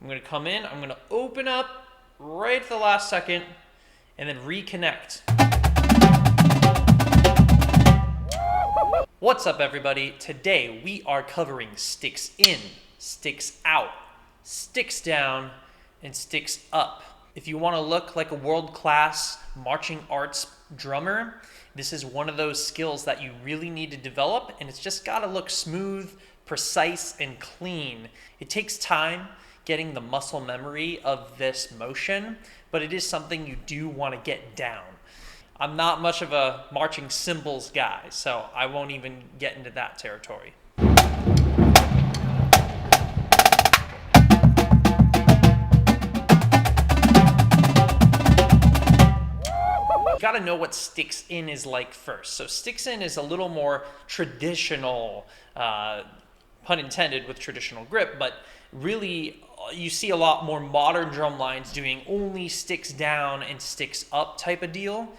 going to come in, I'm going to open up right at the last second, and then reconnect. What's up, everybody? Today we are covering sticks in, sticks out, sticks down, and sticks up. If you want to look like a world-class marching arts drummer, this is one of those skills that you really need to develop, and it's just got to look smooth, precise, and clean. It takes time getting the muscle memory of this motion, but it is something you do want to get down. I'm not much of a marching cymbals guy, so I won't even get into that territory. You gotta know what sticks in is like first. So sticks in is a little more traditional, pun intended with traditional grip, but really you see a lot more modern drum lines doing only sticks down and sticks up type of deal.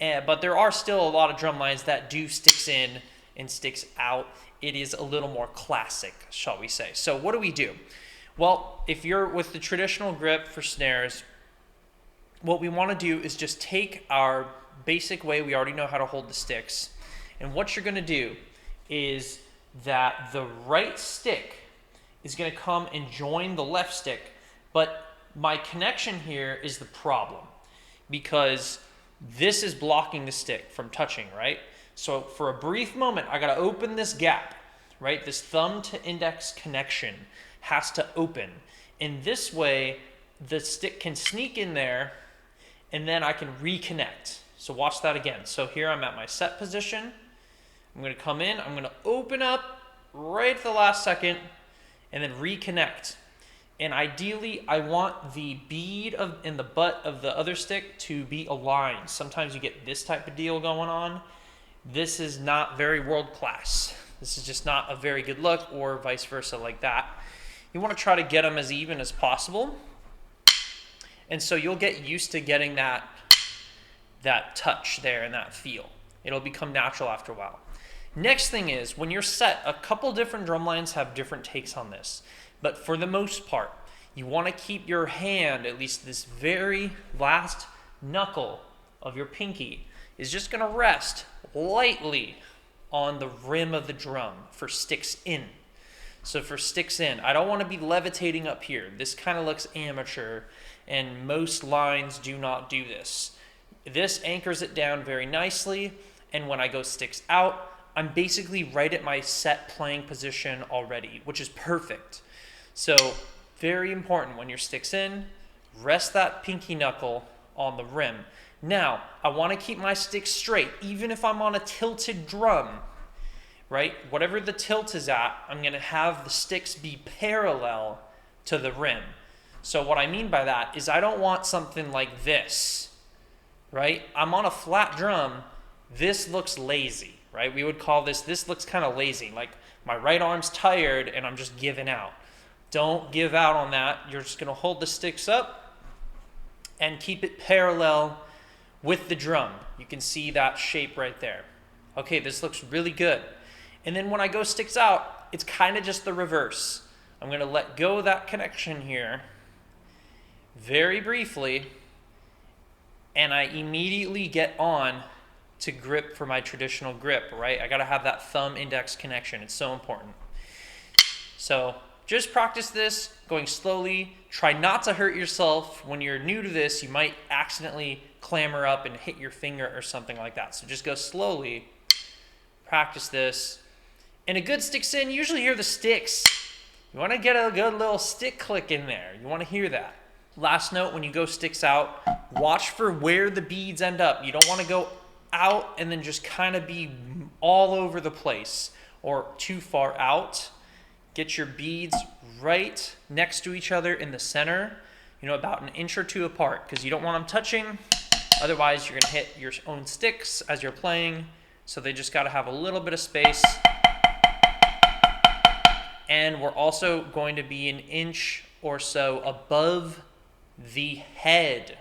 But there are still a lot of drum lines that do sticks in and sticks out. It is a little more classic, shall we say. So what do? Well, if you're with the traditional grip for snares, what we want to do is just take our basic way we already know how to hold the sticks, and what you're going to do is that the right stick is going to come and join the left stick, but my connection here is the problem, because this is blocking the stick from touching, right? So for a brief moment, I got to open this gap, right? This thumb to index connection has to open. In this way, the stick can sneak in there, and then I can reconnect. So watch that again. So here I'm at my set position. I'm going to come in, I'm going to open up right at the last second, and then reconnect. And ideally, I want the bead in the butt of the other stick to be aligned. Sometimes you get this type of deal going on. This is not very world class. This is just not a very good look, or vice versa like that. You want to try to get them as even as possible. And so you'll get used to getting that touch there and that feel. It'll become natural after a while. Next thing is, when you're set, a couple different drum lines have different takes on this. But for the most part, you want to keep your hand, at least this very last knuckle of your pinky, is just going to rest lightly on the rim of the drum for sticks in. So for sticks in, I don't want to be levitating up here. This kind of looks amateur, and most lines do not do this. This anchors it down very nicely, and when I go sticks out, I'm basically right at my set playing position already, which is perfect. So very important, when your sticks in, rest that pinky knuckle on the rim. Now, I want to keep my stick straight, even if I'm on a tilted drum, right? Whatever the tilt is at, I'm going to have the sticks be parallel to the rim. So what I mean by that is I don't want something like this, right? I'm on a flat drum. This looks lazy, right? We would call this looks kind of lazy, like my right arm's tired and I'm just giving out. Don't give out on that. You're just going to hold the sticks up and keep it parallel with the drum. You can see that shape right there. Okay, this looks really good. And then when I go sticks out, it's kind of just the reverse. I'm going to let go of that connection here very briefly, and I immediately get on to grip for my traditional grip, right? I got to have that thumb index connection. It's so important. So just practice this, going slowly. Try not to hurt yourself. When you're new to this, you might accidentally clamber up and hit your finger or something like that. So just go slowly, practice this. And a good sticks in, you usually hear the sticks. You want to get a good little stick click in there. You want to hear that. Last note, when you go sticks out, watch for where the beads end up. You don't want to go out and then just kind of be all over the place or too far out. Get your beads right next to each other in the center, about an inch or two apart, because you don't want them touching. Otherwise, you're going to hit your own sticks as you're playing. So they just got to have a little bit of space. And we're also going to be an inch or so above the head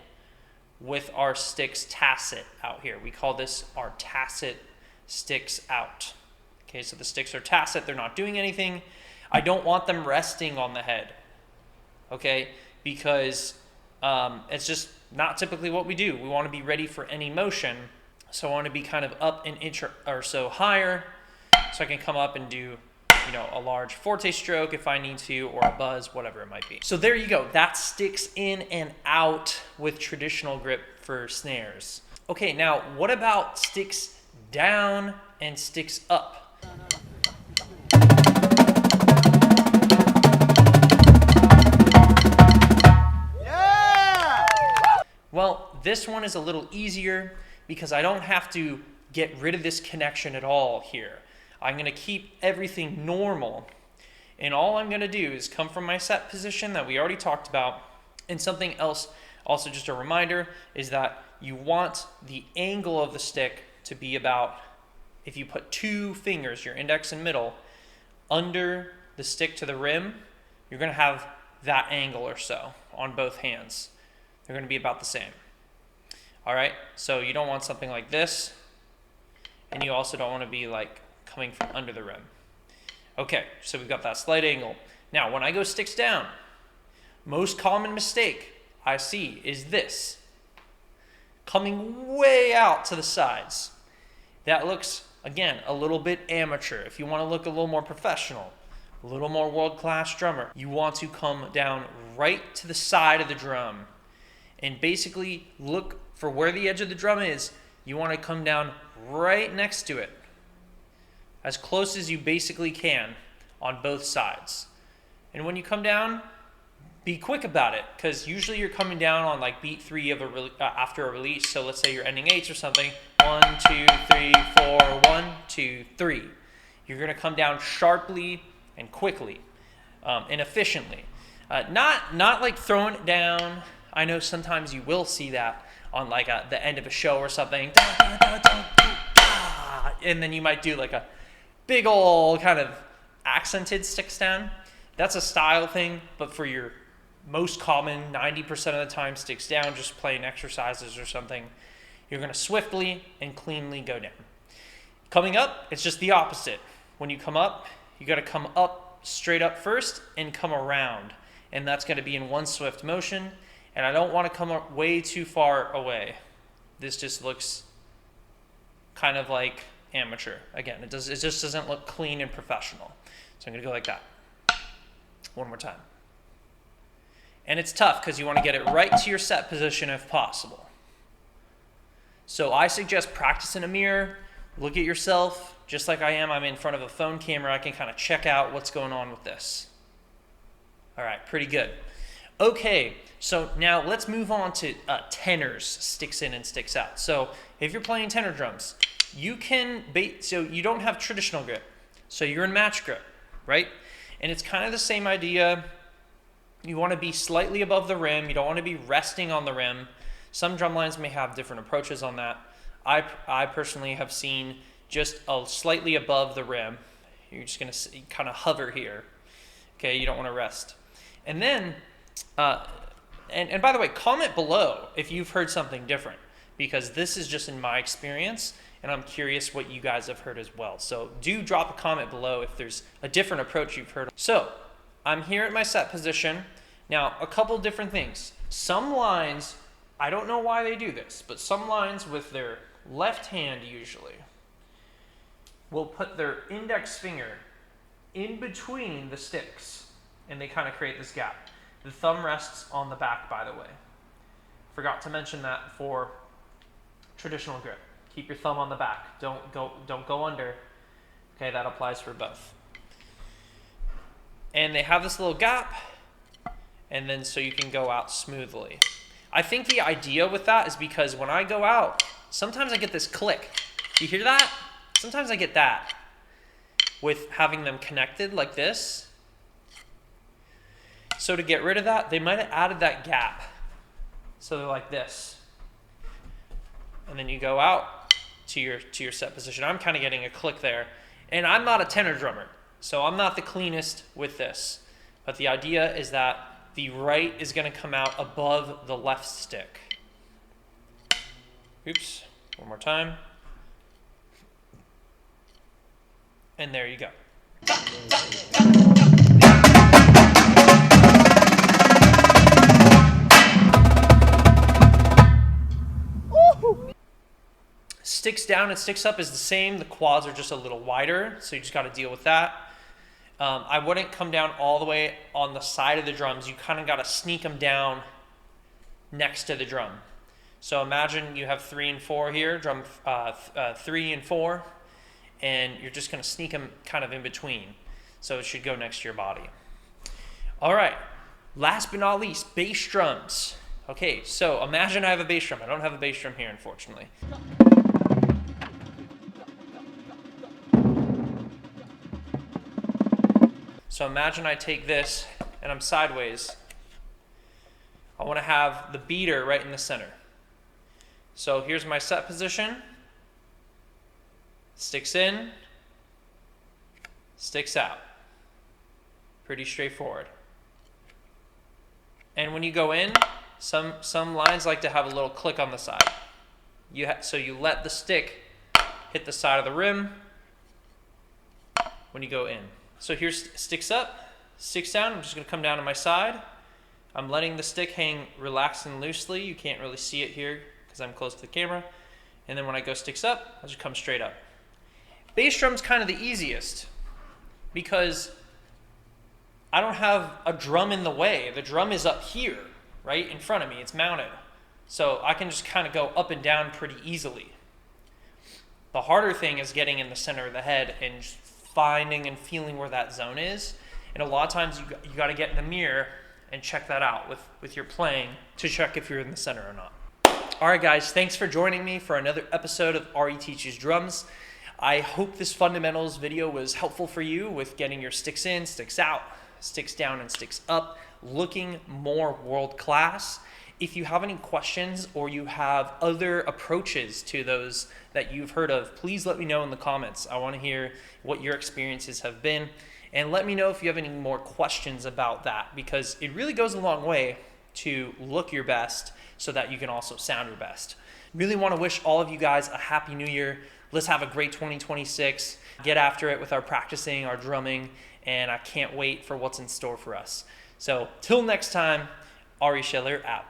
with our sticks tacit out here. We call this our tacit sticks out. Okay, so the sticks are tacit, they're not doing anything. I don't want them resting on the head. okay? Because it's just not typically what we do. We want to be ready for any motion. So I want to be kind of up an inch or so higher, so I can come up and do, you know, a large forte stroke if I need to, or a buzz, whatever it might be. So there you go. That sticks in and out with traditional grip for snares. Okay, now what about sticks down and sticks up? Yeah! Well, this one is a little easier because I don't have to get rid of this connection at all here. I'm going to keep everything normal, and all I'm going to do is come from my set position that we already talked about. And something else, also just a reminder, is that you want the angle of the stick to be about, if you put two fingers, your index and middle, under the stick to the rim, you're going to have that angle or so on both hands. They're going to be about the same. All right, so you don't want something like this, and you also don't want to be like coming from under the rim. Okay, so we've got that slight angle. Now, when I go sticks down, most common mistake I see is this, coming way out to the sides. That looks, again, a little bit amateur. If you want to look a little more professional, a little more world-class drummer, you want to come down right to the side of the drum and basically look for where the edge of the drum is. You want to come down right next to it, as close as you basically can on both sides. And when you come down, be quick about it, because usually you're coming down on like beat 3 of after a release. So let's say you're ending 8s or something. 1, 2, 3, 4, 1, 2, 3. You're going to come down sharply and quickly and efficiently. Not like throwing it down. I know sometimes you will see that on like the end of a show or something. And then you might do like a big old kind of accented sticks down. That's a style thing, but for your most common 90% of the time sticks down, just playing exercises or something, you're going to swiftly and cleanly go down. Coming up, it's just the opposite. When you come up, you got to come up straight up first and come around, and that's going to be in one swift motion. And I don't want to come up way too far away. This just looks kind of like amateur. Again, it just doesn't look clean and professional. So I'm going to go like that. One more time. And it's tough because you want to get it right to your set position if possible. So I suggest practice in a mirror. Look at yourself just like I am. I'm in front of a phone camera. I can kind of check out what's going on with this. All right, pretty good. Okay, so now let's move on to tenors, sticks in and sticks out. So if you're playing tenor drums, you can, so you don't have traditional grip. So you're in match grip, right? And it's kind of the same idea. You want to be slightly above the rim. You don't want to be resting on the rim. Some drum lines may have different approaches on that. I personally have seen just slightly above the rim. You're just going to kind of hover here. Okay, you don't want to rest. And then, and by the way, comment below if you've heard something different, because this is just in my experience, and I'm curious what you guys have heard as well. So do drop a comment below if there's a different approach you've heard. So I'm here at my set position. Now, a couple different things. Some lines, I don't know why they do this, but some lines with their left hand usually will put their index finger in between the sticks, and they kind of create this gap. The thumb rests on the back, by the way. Forgot to mention that for traditional grip. Keep your thumb on the back. Don't go under. Okay, that applies for both. And they have this little gap, and then so you can go out smoothly. I think the idea with that is because when I go out, sometimes I get this click. Do you hear that? Sometimes I get that with having them connected like this. So to get rid of that, they might have added that gap. So they're like this. And then you go out to your set position. I'm kind of getting a click there. And I'm not a tenor drummer, so I'm not the cleanest with this. But the idea is that the right is going to come out above the left stick. Oops, one more time. And there you go. Sticks down and sticks up is the same. The quads are just a little wider, so you just got to deal with that. I wouldn't come down all the way on the side of the drums. You kind of got to sneak them down next to the drum. So imagine you have 3 and 4 here, drum 3 and 4, and you're just going to sneak them kind of in between. So it should go next to your body. All right, last but not least, bass drums. Okay, so imagine I have a bass drum. I don't have a bass drum here, unfortunately. So imagine I take this and I'm sideways. I want to have the beater right in the center. So here's my set position. Sticks in, sticks out. Pretty straightforward. And when you go in, some lines like to have a little click on the side. So you let the stick hit the side of the rim when you go in. So here's sticks up, sticks down. I'm just going to come down to my side. I'm letting the stick hang relaxed and loosely. You can't really see it here because I'm close to the camera. And then when I go sticks up, I'll just come straight up. Bass drum's kind of the easiest because I don't have a drum in the way. The drum is up here, right in front of me. It's mounted. So I can just kind of go up and down pretty easily. The harder thing is getting in the center of the head and just finding and feeling where that zone is. And a lot of times you got to get in the mirror and check that out with your playing to check if you're in the center or not. All right, guys, thanks for joining me for another episode of RE Teaches Drums. I hope this fundamentals video was helpful for you with getting your sticks in, sticks out, sticks down, and sticks up, looking more world class. If you have any questions or you have other approaches to those that you've heard of, please let me know in the comments. I want to hear what your experiences have been. And let me know if you have any more questions about that, because it really goes a long way to look your best so that you can also sound your best. Really want to wish all of you guys a happy new year. Let's have a great 2026. Get after it with our practicing, our drumming, and I can't wait for what's in store for us. So till next time, Ari Schiller out.